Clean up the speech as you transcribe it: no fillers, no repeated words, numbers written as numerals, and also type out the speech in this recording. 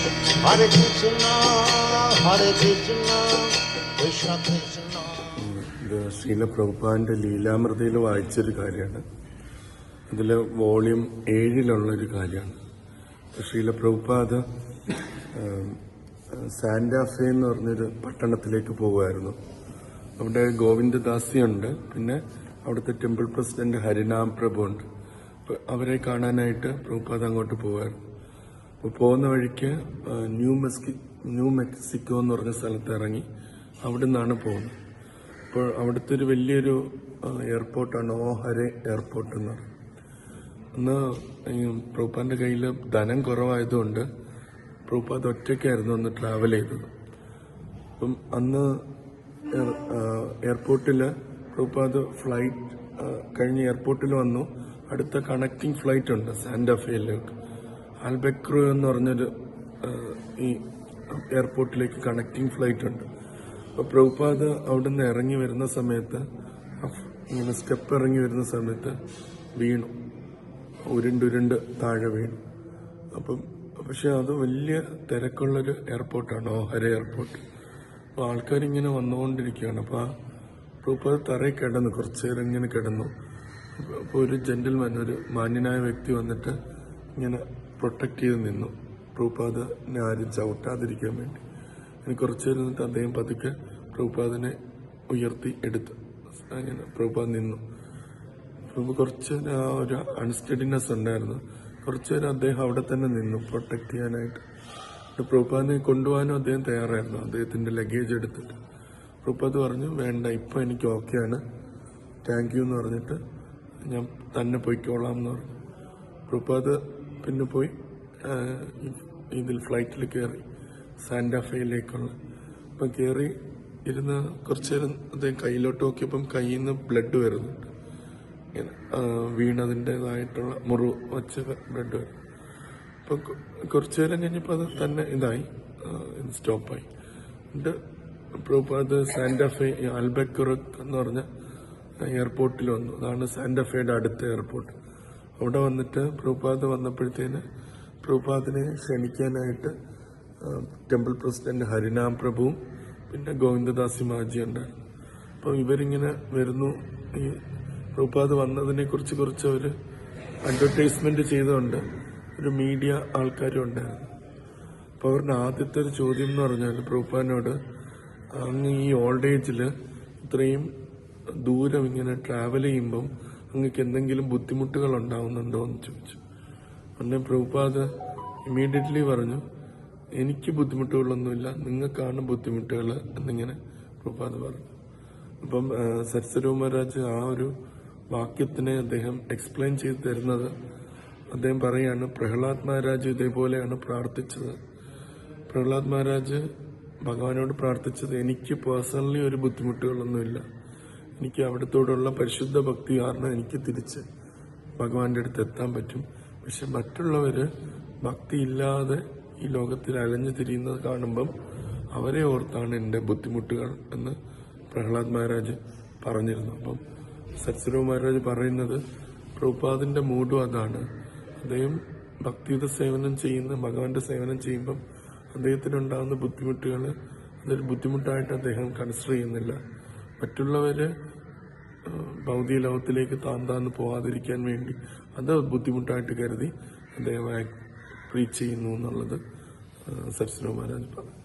Hare Krishna, Hare Krishna, Krishna Krishna. ഇത് ശ്രീല പ്രഭുപാദിന്റെ ലീലാമൃതയിൽ വായിച്ചൊരു കാര്യമാണ്. അതിൽ വോളിയം 7 കാര്യമാണ്. ശ്രീല പ്രഭുപാദ് സാന്റാഫെ എന്ന് പറഞ്ഞൊരു പട്ടണത്തിലേക്ക് പോകുമായിരുന്നു. അവിടെ ഗോവിന്ദദാസിയുണ്ട്, പിന്നെ അവിടുത്തെ ടെമ്പിൾ പ്രസിഡന്റ് ഹരിനാം പ്രഭു ഉണ്ട്. അവരെ കാണാനായിട്ട് പ്രഭുപാദ് അങ്ങോട്ട് പോകുമായിരുന്നു. അപ്പോൾ പോകുന്ന വഴിക്ക് ന്യൂ മെക്സിക്കോ എന്ന് പറഞ്ഞ സ്ഥലത്ത് ഇറങ്ങി അവിടെ നിന്നാണ് പോകുന്നത്. അപ്പോൾ അവിടുത്തെ ഒരു വലിയൊരു എയർപോർട്ടാണ് ഓഹരെ എയർപോർട്ട് എന്ന് പറയുന്നത്. അന്ന് പ്രഭുപാദിന്റെ കയ്യിൽ ധനം കുറവായതുകൊണ്ട് പ്രഭുപാദ് ഒറ്റയ്ക്കായിരുന്നു അന്ന് ട്രാവൽ ചെയ്തത്. അപ്പം അന്ന് എയർപോർട്ടിൽ പ്രഭുപാദ് ഫ്ലൈറ്റ് കഴിഞ്ഞ് എയർപോർട്ടിൽ വന്നു. അടുത്ത കണക്റ്റിംഗ് ഫ്ലൈറ്റ് ഉണ്ട് സാന്റാഫേയിലേക്ക്. ആൽബെക്രോ എന്ന് പറഞ്ഞൊരു ഈ എയർപോർട്ടിലേക്ക് കണക്റ്റിംഗ് ഫ്ലൈറ്റ് ഉണ്ട്. അപ്പോൾ പ്രഭുപാദ് അവിടെ നിന്ന് ഇറങ്ങി വരുന്ന സമയത്ത് ഇങ്ങനെ സ്റ്റെപ്പ് ഇറങ്ങി വരുന്ന സമയത്ത് വീണു, ഉരുണ്ടുരുണ്ട് താഴെ വീണു. അപ്പം പക്ഷെ അത് വലിയ തിരക്കുള്ളൊരു എയർപോർട്ടാണ് ഓഹര എയർപോർട്ട്. അപ്പോൾ ആൾക്കാരിങ്ങനെ വന്നുകൊണ്ടിരിക്കുകയാണ്. അപ്പോൾ ആ പ്രഭുപാദ് തറയിൽ കിടന്നു, കുറച്ച് നേരം ഇങ്ങനെ കിടന്നു. അപ്പോൾ ഒരു ജെന്റിൽമാൻ, ഒരു മാന്യനായ വ്യക്തി വന്നിട്ട് ഇങ്ങനെ പ്രൊട്ടക്ട് ചെയ്ത് നിന്നു, പ്രഭുപാദിനെ ആരും ചവിട്ടാതിരിക്കാൻ വേണ്ടി. ഇനി കുറച്ച് നേരം നിന്നിട്ട് അദ്ദേഹം പതുക്കെ പ്രഭുപാദിനെ ഉയർത്തി എടുത്തു. അങ്ങനെ പ്രഭുപാദ് നിന്നു. കുറച്ച് ഒരു അൺസ്റ്റഡിനെസ് ഉണ്ടായിരുന്നു. കുറച്ചു നേരം അദ്ദേഹം അവിടെ തന്നെ നിന്നു പ്രൊട്ടക്ട് ചെയ്യാനായിട്ട്. പ്രഭുപാദിനെ കൊണ്ടുപോകാനും അദ്ദേഹം തയ്യാറായിരുന്നു, അദ്ദേഹത്തിന്റെ ലഗേജ് എടുത്തിട്ട്. പ്രഭുപാദ് പറഞ്ഞു, വേണ്ട, ഇപ്പം എനിക്ക് ഓക്കെയാണ്, താങ്ക് യു എന്ന് പറഞ്ഞിട്ട് ഞാൻ തന്നെ പോയിക്കോളാം എന്ന് പറഞ്ഞു. പ്രഭുപാദ് പിന്നെ പോയി ഇതിൽ ഫ്ലൈറ്റിൽ കയറി സാന്റാഫേയിലേക്കുള്ള. അപ്പം കയറി ഇരുന്ന് കുറച്ചു നേരം അദ്ദേഹം കയ്യിലോട്ട് നോക്കിയപ്പം കയ്യിൽ നിന്ന് ബ്ലഡ് വരുന്നുണ്ട്. വീണതിൻ്റെതായിട്ടുള്ള മുറിവ് വച്ച് ബ്ലഡ് വരും. അപ്പം കുറച്ചു നേരം കഴിഞ്ഞപ്പോൾ അത് തന്നെ ഇതായി, സ്റ്റോപ്പായി. എന്നിട്ട് പ്രഭുപാദ് സാന്റാഫെ ആൽബെക്കുറക് എന്ന് പറഞ്ഞ എയർപോർട്ടിൽ വന്നു. അതാണ് സാന്റാഫെയുടെ അടുത്ത എയർപോർട്ട്. അവിടെ വന്നിട്ട് പ്രഭുപാദ് വന്നപ്പോഴത്തേന് പ്രഭുപാദിനെ ക്ഷണിക്കാനായിട്ട് ടെമ്പിൾ പ്രസിഡന്റ് ഹരിനാം പ്രഭുവും പിന്നെ ഗോവിന്ദദാസി മാജി ഉണ്ടായിരുന്നു. അപ്പം ഇവരിങ്ങനെ വരുന്നു. ഈ പ്രഭുപാദ് വന്നതിനെ കുറിച്ച് കുറച്ച് അവർ അഡ്വർടൈസ്മെന്റ് ചെയ്തുകൊണ്ട് ഒരു മീഡിയ ആൾക്കാരും ഉണ്ടായിരുന്നു. അപ്പോൾ അവരുടെ ആദ്യത്തെ ഒരു ചോദ്യം എന്ന് പറഞ്ഞാൽ പ്രഭുപാദിനോട്, അങ്ങ് ഈ ഓൾഡ് ഏജിൽ ഇത്രയും ദൂരം ഇങ്ങനെ ട്രാവൽ ചെയ്യുമ്പം അങ്ങക്ക് എന്തെങ്കിലും ബുദ്ധിമുട്ടുകൾ ഉണ്ടാവുന്നുണ്ടോ എന്ന് ചോദിച്ചു. അന്നേ പ്രഭുപാദ് ഇമ്മീഡിയറ്റ്ലി പറഞ്ഞു, എനിക്ക് ബുദ്ധിമുട്ടുകളൊന്നുമില്ല, നിങ്ങൾക്കാണ് ബുദ്ധിമുട്ടുകൾ എന്നിങ്ങനെ പ്രഭുപാദ് പറഞ്ഞു. അപ്പം സരസ്വതി മഹാരാജ് ആ ഒരു വാക്യത്തിനെ അദ്ദേഹം എക്സ്പ്ലെയിൻ ചെയ്ത് തരുന്നത്, അദ്ദേഹം പറയാണ്, പ്രഹ്ലാദ് മഹാരാജ് ഇതേപോലെയാണ് പ്രാർത്ഥിച്ചത്. പ്രഹ്ലാദ് മഹാരാജ് ഭഗവാനോട് പ്രാർത്ഥിച്ചത്, എനിക്ക് പേഴ്സണലി ഒരു ബുദ്ധിമുട്ടുകളൊന്നുമില്ല, എനിക്ക് അവിടത്തോടുള്ള പരിശുദ്ധ ഭക്തി കാരണം എനിക്ക് തിരിച്ച് ഭഗവാന്റെ അടുത്ത് എത്താൻ പറ്റും. പക്ഷെ മറ്റുള്ളവര് ഭക്തി ഇല്ലാതെ ഈ ലോകത്തിൽ അലഞ്ഞു തിരിയുന്നത് കാണുമ്പം അവരെ ഓർത്താണ് എൻ്റെ ബുദ്ധിമുട്ടുകൾ എന്ന് പ്രഹ്ലാദ് മഹാരാജ് പറഞ്ഞിരുന്നു. അപ്പം സത്സ്വരൂപ മഹാരാജ് പറയുന്നത് പ്രഭുപാദിന്റെ മൂഡും അതാണ്. അദ്ദേഹം ഭക്തിയുടെ സേവനം ചെയ്യുന്ന, ഭഗവാന്റെ സേവനം ചെയ്യുമ്പം അദ്ദേഹത്തിനുണ്ടാകുന്ന ബുദ്ധിമുട്ടുകൾ അതൊരു ബുദ്ധിമുട്ടായിട്ട് അദ്ദേഹം കൺസിഡർ ചെയ്യുന്നില്ല. മറ്റുള്ളവര് ഭൗതിക ലോകത്തിലേക്ക് താന്താന്ന് പോകാതിരിക്കാൻ വേണ്ടി അത് ബുദ്ധിമുട്ടായിട്ട് കരുതി അദ്ദേഹം പ്രീച്ച് ചെയ്യുന്നു എന്നുള്ളത് സരസ്വതി മഹാരാജ് പറഞ്ഞു.